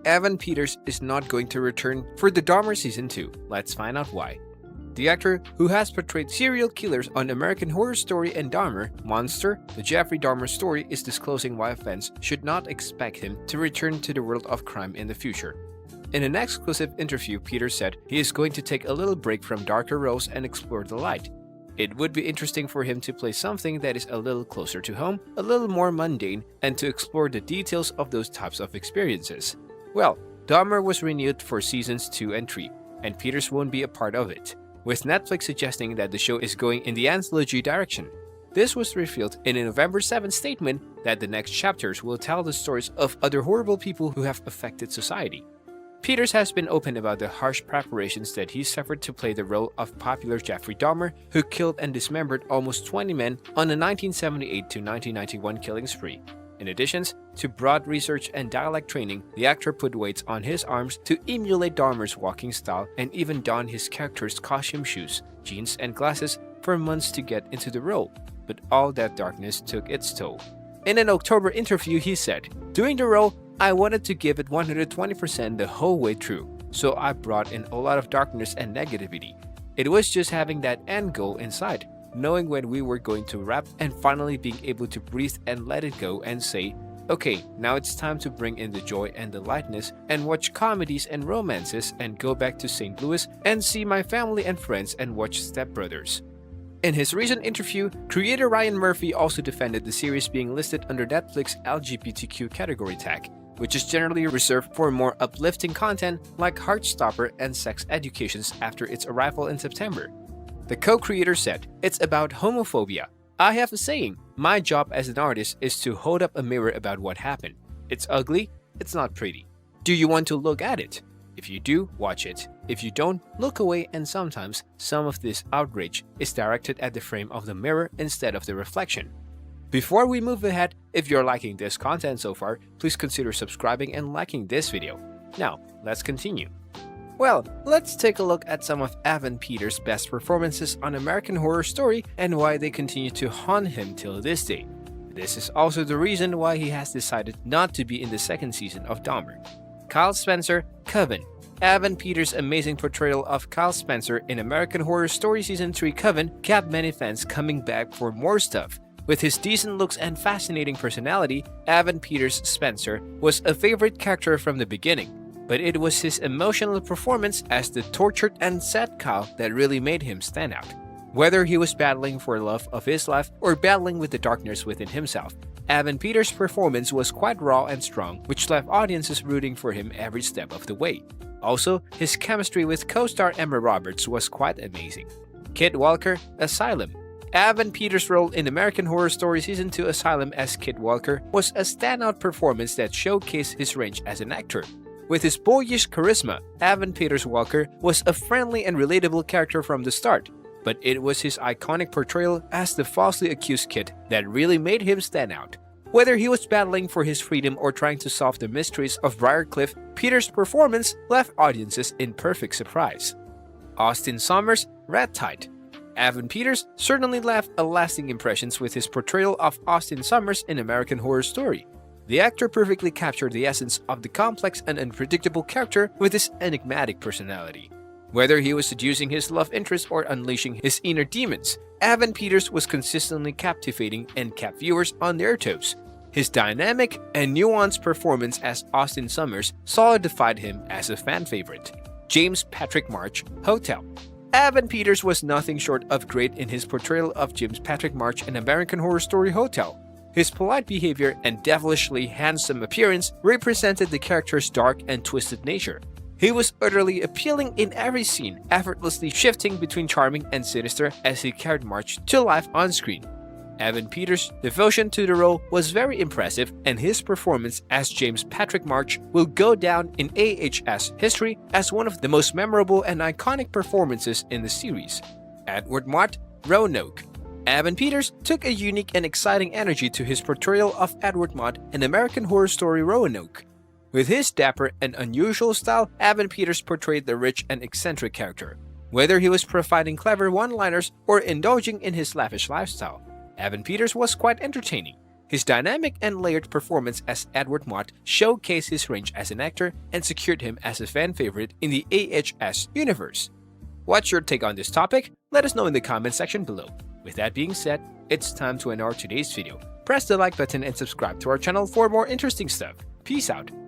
Evan Peters is not going to return for the Dahmer Season 2. Let's find out why. The actor, who has portrayed serial killers on American Horror Story and Dahmer, Monster, The Jeffrey Dahmer Story, is disclosing why fans should not expect him to return to the world of crime in the future. In an exclusive interview, Peters said he is going to take a little break from darker roles and explore the light. It would be interesting for him to play something that is a little closer to home, a little more mundane, and to explore the details of those types of experiences. Well, Dahmer was renewed for seasons 2 and 3, and Peters won't be a part of it, with Netflix suggesting that the show is going in the anthology direction. This was revealed in a November 7th statement that the next chapters will tell the stories of other horrible people who have affected society. Peters has been open about the harsh preparations that he suffered to play the role of popular Jeffrey Dahmer, who killed and dismembered almost 20 men on a 1978 to 1991 killing spree. In addition to broad research and dialect training, the actor put weights on his arms to emulate Dahmer's walking style and even donned his character's costume shoes, jeans, and glasses for months to get into the role. But all that darkness took its toll. In an October interview, he said, "Doing the role, I wanted to give it 120% the whole way through, so I brought in a lot of darkness and negativity. It was just having that end goal inside, knowing when we were going to wrap and finally being able to breathe and let it go and say, okay, now it's time to bring in the joy and the lightness and watch comedies and romances and go back to St. Louis and see my family and friends and watch Step Brothers." In his recent interview, creator Ryan Murphy also defended the series being listed under Netflix's LGBTQ category tag, which is generally reserved for more uplifting content like Heartstopper and sex educations after its arrival in September. The co-creator said, "It's about homophobia. I have a saying, my job as an artist is to hold up a mirror about what happened. It's ugly, it's not pretty. Do you want to look at it? If you do, watch it. If you don't, look away, and sometimes some of this outrage is directed at the frame of the mirror instead of the reflection." Before we move ahead, if you're liking this content so far, please consider subscribing and liking this video. Now, let's continue. Well, let's take a look at some of Evan Peters' best performances on American Horror Story and why they continue to haunt him till this day. This is also the reason why he has decided not to be in the second season of Dahmer. Kyle Spencer, Coven. Evan Peters' amazing portrayal of Kyle Spencer in American Horror Story Season 3 Coven kept many fans coming back for more stuff. With his decent looks and fascinating personality, Evan Peters' Spencer was a favorite character from the beginning, but it was his emotional performance as the tortured and sad Kyle that really made him stand out. Whether he was battling for the love of his life or battling with the darkness within himself, Evan Peters' performance was quite raw and strong, which left audiences rooting for him every step of the way. Also, his chemistry with co-star Emma Roberts was quite amazing. Kit Walker, Asylum. Evan Peters' role in American Horror Story Season 2 Asylum as Kit Walker was a standout performance that showcased his range as an actor. With his boyish charisma, Evan Peters Walker was a friendly and relatable character from the start, but it was his iconic portrayal as the falsely accused kid that really made him stand out. Whether he was battling for his freedom or trying to solve the mysteries of Briarcliff, Peters' performance left audiences in perfect surprise. Austin Summers, Red Tide. Evan Peters certainly left a lasting impression with his portrayal of Austin Summers in American Horror Story. The actor perfectly captured the essence of the complex and unpredictable character with his enigmatic personality. Whether he was seducing his love interest or unleashing his inner demons, Evan Peters was consistently captivating and kept viewers on their toes. His dynamic and nuanced performance as Austin Summers solidified him as a fan favorite. James Patrick March, Hotel. Evan Peters was nothing short of great in his portrayal of James Patrick March in American Horror Story Hotel. His polite behavior and devilishly handsome appearance represented the character's dark and twisted nature. He was utterly appealing in every scene, effortlessly shifting between charming and sinister as he carried March to life on screen. Evan Peters' devotion to the role was very impressive, and his performance as James Patrick March will go down in AHS history as one of the most memorable and iconic performances in the series. Edward Mott, Roanoke. Evan Peters took a unique and exciting energy to his portrayal of Edward Mott in American Horror Story Roanoke. With his dapper and unusual style, Evan Peters portrayed the rich and eccentric character. Whether he was providing clever one-liners or indulging in his lavish lifestyle, Evan Peters was quite entertaining. His dynamic and layered performance as Edward Mott showcased his range as an actor and secured him as a fan favorite in the AHS universe. What's your take on this topic? Let us know in the comment section below. With that being said, it's time to end our today's video. Press the like button and subscribe to our channel for more interesting stuff. Peace out.